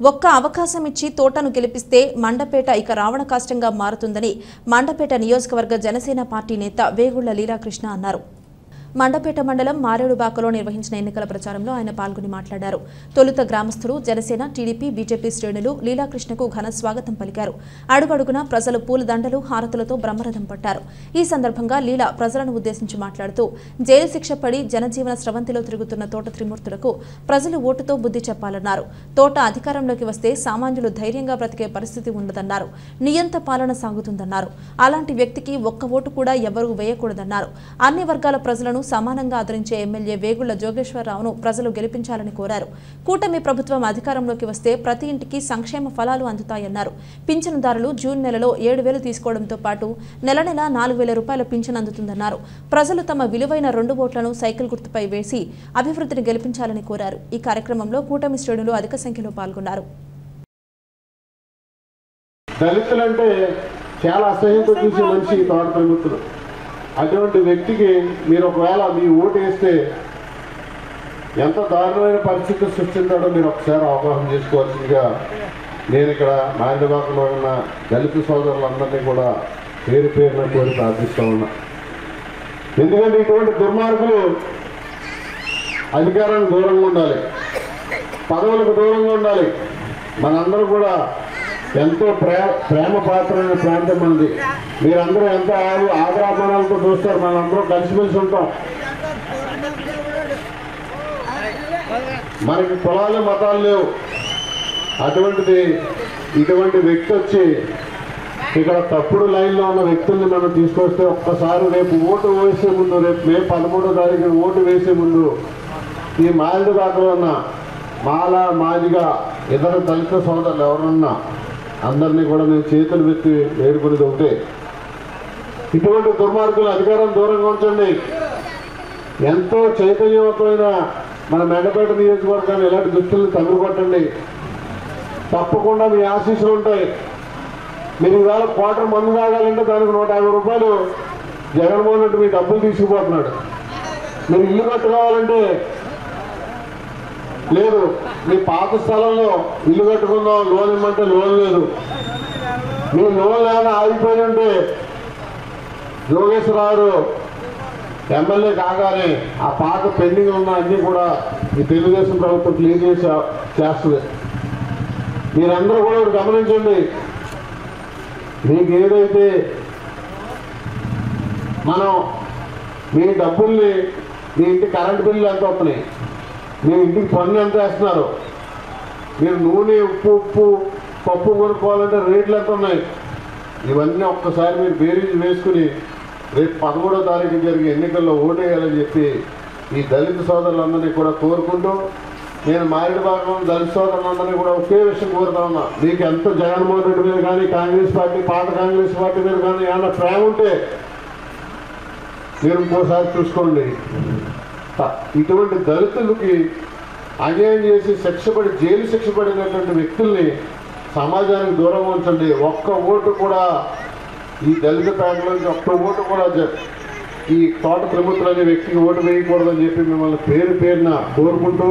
ఒక్క అవకాశం ఇచ్చి తోటను గెలిపిస్తే మండపేట ఇక రావణ కాష్టంగా మారుతుందని మండపేట నియోజకవర్గ జనసేన పార్టీ నేత వేగుళ్ల లీలాకృష్ణ అన్నారు. మండపేట మండలం మారేడుబాకలో నిర్వహించిన ఎన్నికల ప్రచారంలో ఆయన పాల్గొని మాట్లాడారు. తొలుత గ్రామస్తులు, జనసేన, టీడీపీ, బీజేపీ శ్రేణులు లీలాకృష్ణకు ఘన స్వాగతం పలికారు. అడుగడుగునా ప్రజలు పూలదండలు, హారతులతో బ్రహ్మరథం పట్టారు. ఈ సందర్భంగా లీలా ప్రజలను ఉద్దేశించి మాట్లాడుతూ జైలు శిక్ష పడి జనజీవన స్రవంతిలో తిరుగుతున్న తోట త్రిమూర్తులకు ప్రజలు ఓటుతో బుద్ధి చెప్పాలన్నారు. తోట అధికారంలోకి వస్తే సామాన్యులు ధైర్యంగా బ్రతికే పరిస్థితి ఉండదన్నారు. నియంత పాలన సాగుతుందన్నారు. అలాంటి వ్యక్తికి ఒక్క ఓటు కూడా ఎవరూ వేయకూడదన్నారు. అన్ని వర్గాల ప్రజలను సమానంగా ఆదరించే ఎమ్మెల్యే వేగుళ్ల జోగేశ్వరరావును ప్రజలు గెలిపించాలని కోరారు. కూటమి ప్రభుత్వం అధికారంలోకి వస్తే ప్రతి ఇంటికి సంక్షేమ ఫలాలు అందుతాయన్నారు. పింఛనుదారులు జూన్ నెలలో 7,000 తీసుకోవడంతో పాటు నెల నెల 4,000 రూపాయల పింఛన్ అందుతుందన్నారు. ప్రజలు తమ విలువైన 2 ఓట్లను సైకిల్ గుర్తుపై వేసి అభివృద్ధిని గెలిపించాలని కోరారు. ఈ కార్యక్రమంలో కూటమి శ్రేణులు అధిక సంఖ్యలో పాల్గొన్నారు. దళితులంటే చాలా అసహ్యంతో చూసే మనిషి తోట త్రిమూర్తులు. అటువంటి వ్యక్తికి మీరు ఒకవేళ మీ ఓటు వేస్తే ఎంత దారుణమైన పరిస్థితి సృష్టించాడో మీరు ఒకసారి అవగాహన చేసుకోవాల్సిందిగా నేను ఇక్కడ మారేడుబాకలో ఉన్న దళిత సోదరులందరినీ కూడా పేరు పేరున కోరి ప్రార్థిస్తూ ఉన్నా. ఎందుకంటే ఇటువంటి దుర్మార్గులు అధికారానికి దూరంగా ఉండాలి, పదవులకు దూరంగా ఉండాలి. మనందరూ కూడా ఎంతో ప్రేమ పాత్రమైన ప్రాంతం మనది. మీరందరూ ఎంతో ఆదరాభిమానాలతో చూస్తారు. మనందరూ కలిసిమెలిసి ఉంటాం. మనకి కులాలు మతాలు లేవు. అటువంటిది ఇటువంటి వ్యక్తి వచ్చి ఇక్కడ తప్పుడు లైన్లో ఉన్న వ్యక్తుల్ని మనం తీసుకొస్తే ఒక్కసారి రేపు ఓటు వేసే ముందు, రేపు మే 13వ తారీఖున ఓటు వేసే ముందు ఈ మారేడుబాకలో ఉన్న మాల, మాదిగా ఇతర దళిత సోదరులు ఎవరన్నా అందరినీ కూడా మేము చేతులు పెట్టి వేడుకునేది ఒకటే, ఇటువంటి దుర్మార్గులు అధికారం దూరంగా ఉంచండి. ఎంతో చైతన్యవంతమైన మన మండపేట నియోజకవర్గాన్ని ఇలాంటి దుస్తుల్ని తగులుకొట్టండి. తప్పకుండా మీ ఆశీస్సులు ఉంటాయి. మీరు ఇవాళ క్వార్టర్ మందు తాగాలంటే దానికి 150 రూపాయలు జగన్మోహన్ రెడ్డి మీ డబ్బులు తీసుకుపోతున్నాడు. మీరు ఇల్లు కట్టుకోవాలంటే లేదు, మీ పాత స్థలంలో ఇల్లు కట్టుకుందాం లోన్ ఇమ్మంటే లోన్ లేదు. మీ లోన్ ఏమైనా ఆగిపోయి ఉంటే జోగేశ్వరరావు ఎమ్మెల్యే కాగానే ఆ పాత పెండింగ్ ఉన్న అన్నీ కూడా ఈ తెలుగుదేశం ప్రభుత్వం క్లీన్ చేస్తుంది. మీరందరూ కూడా గమనించండి. మీకు ఏదైతే మనం మీ డబ్బుల్ని, మీ ఇంటి కరెంటు బిల్లు ఎంత వస్తున్నాయి, మీ ఇంటికి పన్ను ఎంత వేస్తున్నారు, మీరు నూనె, ఉప్పు, పప్పు కొనుక్కోవాలంటే రేట్లు ఎంత ఉన్నాయి, ఇవన్నీ ఒక్కసారి మీరు బేరీజ్ వేసుకుని రేపు 13వ తారీఖు జరిగే ఎన్నికల్లో ఓటేయాలని చెప్పి ఈ దళిత సోదరులందరినీ కూడా కోరుకుంటూ, నేను మారేడుబాకం దళిత సోదరులందరినీ కూడా ఒకే విషయం కోరుతా ఉన్నా. మీకు ఎంత జగన్మోహన్ రెడ్డి మీద కానీ, కాంగ్రెస్ పార్టీ, పాత కాంగ్రెస్ పార్టీ మీద కానీ ఏమన్నా ప్రేమ ఉంటే మీరు ఇంకోసారి చూసుకోండి. ఇటువంటి దళితులకి అన్యాయం చేసి జైలు శిక్ష పడినటువంటి వ్యక్తుల్ని సమాజానికి దూరంగా ఉంచండి. ఒక్క ఓటు కూడా ఈ దళిత పేటలోంచి ఒక్క ఓటు కూడా ఈ తోట త్రిమూర్తులు అనే వ్యక్తికి ఓటు వేయకూడదని చెప్పి మిమ్మల్ని పేరు పేరున కోరుకుంటూ